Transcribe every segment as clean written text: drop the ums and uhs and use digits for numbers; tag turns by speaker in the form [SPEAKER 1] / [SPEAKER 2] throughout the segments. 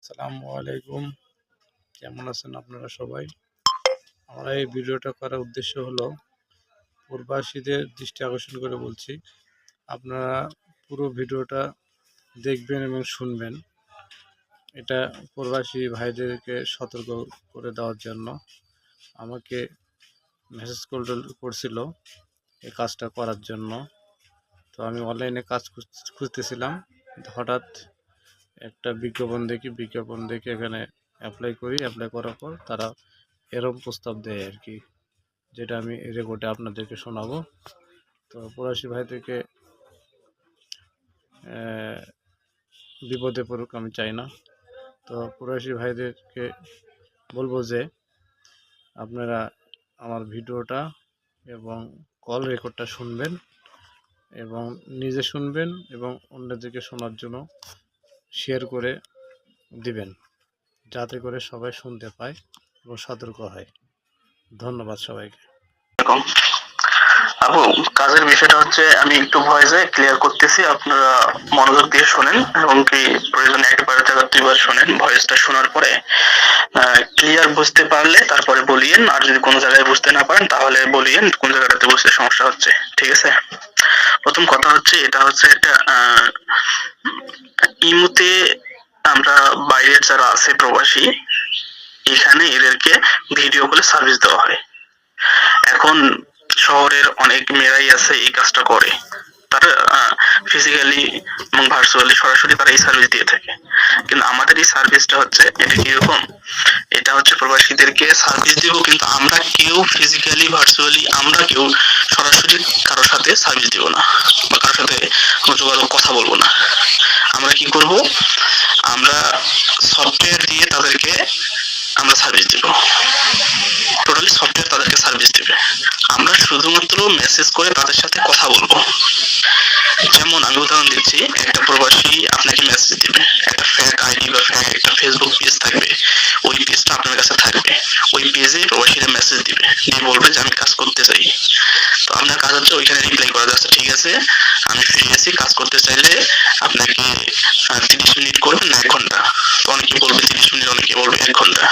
[SPEAKER 1] আসসালামু আলাইকুম। কেমন আছেন আপনারা সবাই? আমরা এই ভিডিওটা করার উদ্দেশ্য হলো প্রবাসীদের দৃষ্টি আকর্ষণ করে বলছি, আপনারা পুরো ভিডিওটা দেখবেন এবং শুনবেন। এটা প্রবাসী ভাইদেরকে সতর্ক করে দেওয়ার জন্য আমাকে মেসেজ করছিল এই কাজটা করার জন্য। তো আমি অনলাইনে কাজ খুঁজতেছিলাম, হঠাৎ একটা বিজ্ঞাপন দেখে এখানে অ্যাপ্লাই করার পর তারা এরকম প্রস্তাব দেয় আর কি, যেটা আমি রেকর্ডে আপনাদেরকে শোনাবো। তো প্রবাসী ভাইদেরকে বিপদে পড়ুক আমি চাই না। তো প্রবাসী ভাইদেরকে বলবো যে আপনারা আমার ভিডিওটা এবং কল রেকর্ডটা শুনবেন এবং নিজে শুনবেন এবং অন্যদেরকে শোনার জন্য শেয়ার করে দিবেন, যাতে করে সবাই শুনতে পায় এবং সতর্ক হয়। ধন্যবাদ সবাইকে।
[SPEAKER 2] আপু, কাজের বিষয়টা হচ্ছে আমি একটু ভয়েসে ক্লিয়ার করতেছি, আপনারা মনোযোগ দিয়ে শোনেন এবং কি প্রয়োজনে একবার জায়গা দুইবার শোনেন। ভয়েসটা শোনার পরে ক্লিয়ার বুঝতে পারলে তারপরে বলিয়েন, আর যদি কোনো জায়গায় বুঝতে না পারেন তাহলে বলিয়েন কোন জায়গাটাতে বুঝতে সমস্যা হচ্ছে। ঠিক আছে? প্রথম কথা হচ্ছে, এটা হচ্ছে একটা ইমুতে আমরা বাইরের যারা আছে প্রবাসী, এখানে এদেরকে ভিডিও কলে সার্ভিস দেওয়া হয়। এখন শহরের অনেক মেয়েরাই আছে এই কাজটা করে, তারা ফিজিক্যালি এবং ভার্চুয়ালি সরাসরি তারা এই সার্ভিস দিয়ে থাকে। কিন্তু আমাদের এই সার্ভিসটা হচ্ছে এটা কিরকম, এটা হচ্ছে প্রবাসীদেরকে সার্ভিস দিব, কিন্তু আমরা কেউ ফিজিক্যালি ভার্চুয়ালি আমরা কেউ সরাসরি কারোর সাথে সার্ভিস দিব না বা কারোর সাথে যোগাযোগ কথা বলবো না। আমরা কি করব, আমরা সফটওয়্যার দিয়ে তাদেরকে আমরা সার্ভিস দিব, টোটালি সফটওয়্যার তাদেরকে সার্ভিস দিবে। আমরা শুধুমাত্র মেসেজ করে তাদের সাথে কথা বলবো। যেমন আমি উদাহরণ দিচ্ছি, একটা প্রবাসী আপনাকে মেসেজ দিবে, একটা ফ্যাক আইডি বা ফ্যাক একটা ফেসবুক পেজ থাকবে, ওই পেজটা আপনার কাছে থাকবে। ওই পেজে প্রবাসীরা মেসেজ দিবে, দিয়ে বলবে যে আমি কাজ করতে চাই। তো আপনার কাজ হচ্ছে ওইখানে রিপ্লাই করা যাচ্ছে, ঠিক আছে আমি ফ্রি আছি, কাজ করতে চাইলে আপনাকে 30 মিনিট করবেন না 1 ঘন্টা। তো অনেকে বলবে 30 মিনিট, অনেকে বলবে 1 ঘন্টা।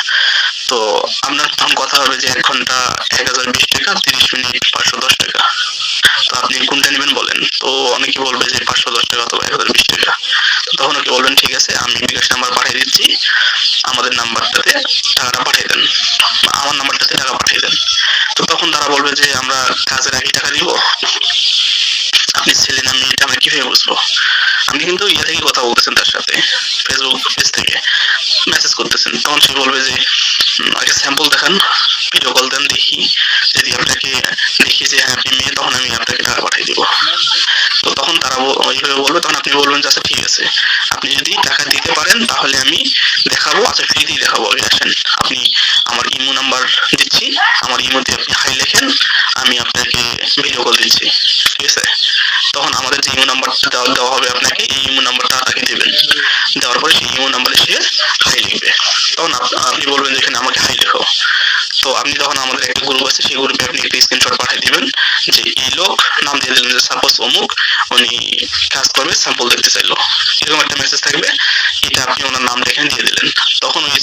[SPEAKER 2] তো আপনার তখন কথা হবে যে 1 ঘন্টা 1020 টাকা, 30 মিনিট 510 টাকা। তো আপনি কোনটা নেবেন বলেন? তো অনেকে বলবে যে 510 টাকা অথবা 1020 টাকা। তখন ওকে বলবেন ঠিক আছে, আমি বিকাশ নাম্বার পাঠিয়ে দিচ্ছি, আমাদের নাম্বারটাতে টাকাটা পাঠিয়ে দেন, বা আমার নাম্বারটাতে টাকা পাঠিয়ে দেন। তো তখন তারা বলবে যে আমরা কাজের আগে টাকা দিব, আপনি ছেলে না মেয়ে এটা আমরা কিভাবে বুঝবো? আপনি কিন্তু ইয়ে থেকে কথা বলতেছেন, তার সাথে ফেসবুক পেজ থেকে মেসেজ করতেছেন। তখন সে বলবে যে আগে স্যাম্পল দেখান, ভিডিও কল দেন, দেখি, যদি আপনাকে দেখি যে হ্যাঁ আপনি মেয়ে, তখন আমি আপনাকে টাকা পাঠিয়ে দিব। তো তখন তারা ওইভাবে বলবে, তখন আপনি বলবেন যে আচ্ছা ঠিক আছে, আপনি যদি টাকা দিতে পারেন তাহলে আমি দেখাবো, আচ্ছা ফ্রিতেই দেখাবো, আসেন আপনি আমার ইমো নাম্বার দিচ্ছি, আমার ইমোতে আপনি হাই লেখেন, আমি আপনাকে ভিডিও কল দিচ্ছি, ঠিক আছে? তখন আমাদের যে ইমো নাম্বারটা দেওয়া হবে আপনাকে, এই ইমো নাম্বারটা তাকে দেবেন, দেওয়ার পরে সেই ইমো নাম্বারে সে হাই লিখবে। তখন আপনি বলবেন যেখানে আমাকে হাই লেখো। তো আপনি তখন আমাদের একটা গ্রুপ আছে, সেই গ্রুপে আপনি একটা স্ক্রিনশট পাঠিয়ে দিবেন যে এই লোক, নাম দিয়ে দিলেন যে সাপোজ অমুক, উনি কাজ করবে, স্যাম্পল দেখতে চাইলো, এরকম একটা মেসেজ থাকবে, এটা আপনি ওনার নাম লিখে দিয়ে দিলেন। তখন ওই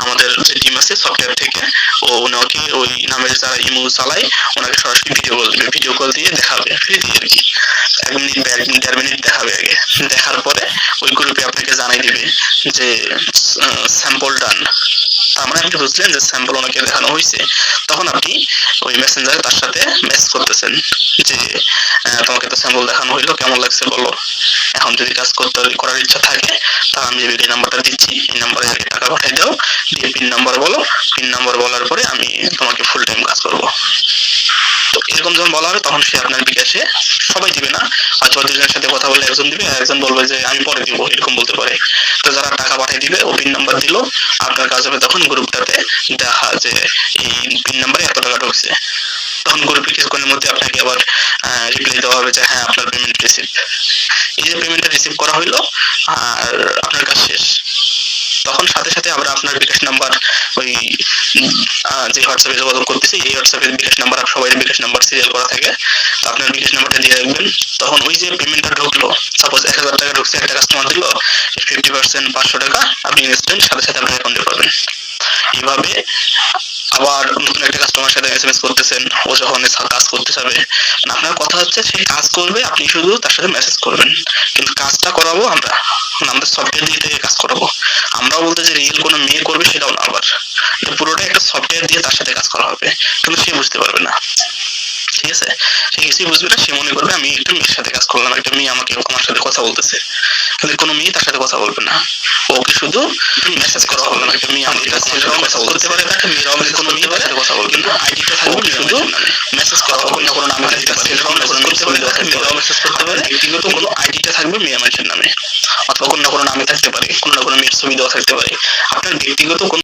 [SPEAKER 2] আমাদের যে টিম আছে সফটওয়্যার থেকে, ওনাকে ওই নামের যারা ইমো চালায় ওনাকে সরাসরি ভিডিও কল দিবে, ভিডিও কল দিয়ে দেখাবে ফ্রি দিয়ে আর কি, 1 মিনিট বা 1.5 মিনিট দেখাবে। আগে দেখার পরে ওই গ্রুপে আপনাকে জানাই দিবে যে স্যাম্পল ডান। তার মানে আপনি বুঝলেন যে স্যাম্পল ওনাকে দেখানো হয়েছে। তখন আপনি ওই মেসেঞ্জারে তার সাথে মেসেজ করতেছেন যে তোমাকে তো স্যাম্পল দেখানো হইলো, কেমন লাগছে বলো, এখন যদি কাজ করার ইচ্ছা থাকে তাহলে আমি যে নাম্বারটা দিচ্ছি এই নাম্বারে আগে টাকা পাঠিয়ে দাও, দিয়ে পিন নাম্বার বলো, পিন নাম্বার বলার পরে আমি তোমাকে ফুল টাইম কাজ করবো। তো এরকম যখন বলা হবে তখন সে আপনার বিকাশে, সবাই দিবে না, হয়তো 2 জনের সাথে কথা বলে একজন দিবে, একজন বলবে যে আমি পরে দিব, এরকম বলতে পারে। তো যারা টাকা পাঠিয়ে দিবে ও পিন নাম্বার দিল, আপনার কাজ হবে তখন গ্রুপটাতে দেখা যে এই পিন নাম্বারে এত টাকা ঢুকছে। তখন গ্রুপে কিছুক্ষণের মধ্যে আপনাকে আবার রিপ্লাই দেওয়া হবে যে হ্যাঁ আপনার পেমেন্ট রিসিভ। এই যে পেমেন্টটা রিসিভ করা হইলো আর আপনার কাজ শেষ। তখন সাথে সাথে আমরা আপনার বিকাশ নাম্বার, ওই যে হোয়াটসঅ্যাপে যোগাযোগ করতেছি এই হোয়াটসঅ্যাপের বিকাশ নাম্বার, সবাই বিকাশ নাম্বার সিরিয়াল করা থাকে, তো আপনার বিকাশ নাম্বারটা দিয়ে রাখবেন। তখন ওই যে পেমেন্টটা ঢুকলো, সাপোজ 1000 টাকা ঢুকছে, একটা কাস্টমার দিল, 50% 500 টাকা আপনি ইনস্ট্যান্ট সাথে সাথে আপনার অ্যাকাউন্টে পাবেন। এইভাবে আবার নতুন একটা কাস্টমার সাথে এসএমএস করতেছেন, ও যখন কাজ করতে যাবে, মানে আপনার কথা হচ্ছে সে কাজ করবে, আপনি শুধু তার সাথে মেসেজ করবেন, কিন্তু কাজটা করাবো আমরা, মানে আমাদের সফটওয়্যার দিয়ে থেকে কাজ করাবো। আমরাও বলতে যে রিয়েল কোনো মেয়ে করবে সেটাও না, আবার এটা পুরোটা একটা সফটওয়্যার দিয়ে তার সাথে কাজ করা হবে, কিন্তু সে বুঝতে পারবে না, ঠিক আছে? সে কিছুই বুঝবে না, সে মনে করবে আমি একটা মেয়ের সাথে কাজ করলাম, একটা মেয়ে আমাকে আমার সাথে কথা বলতেছে, কিন্তু কোনো মেয়ে তার সাথে কথা বলবে না, ওকে শুধু মেসেজ করা হবে, একটা মেয়ে আমাকে ছেলেরাও মেসেজ করতে পারে, একটা মেয়েরাও কোনো মেয়ে তার সাথে কথা বলবে না, আইডিটা থাকবে শুধু মেসেজ করা হবে, কোনো নামে থাকতে পারে, ছেলেরাও মেসেজ করতে পারে, মেয়েরাও মেসেজ করতে পারে, ব্যক্তিগত কোনো আইডিটা থাকবে মেয়ে মানুষের নামে, অথবা কোনো না কোনো নামে থাকতে পারে, কোনো না কোনো মেয়ের ছবি দেওয়া থাকতে পারে, আপনার ব্যক্তিগত কোনো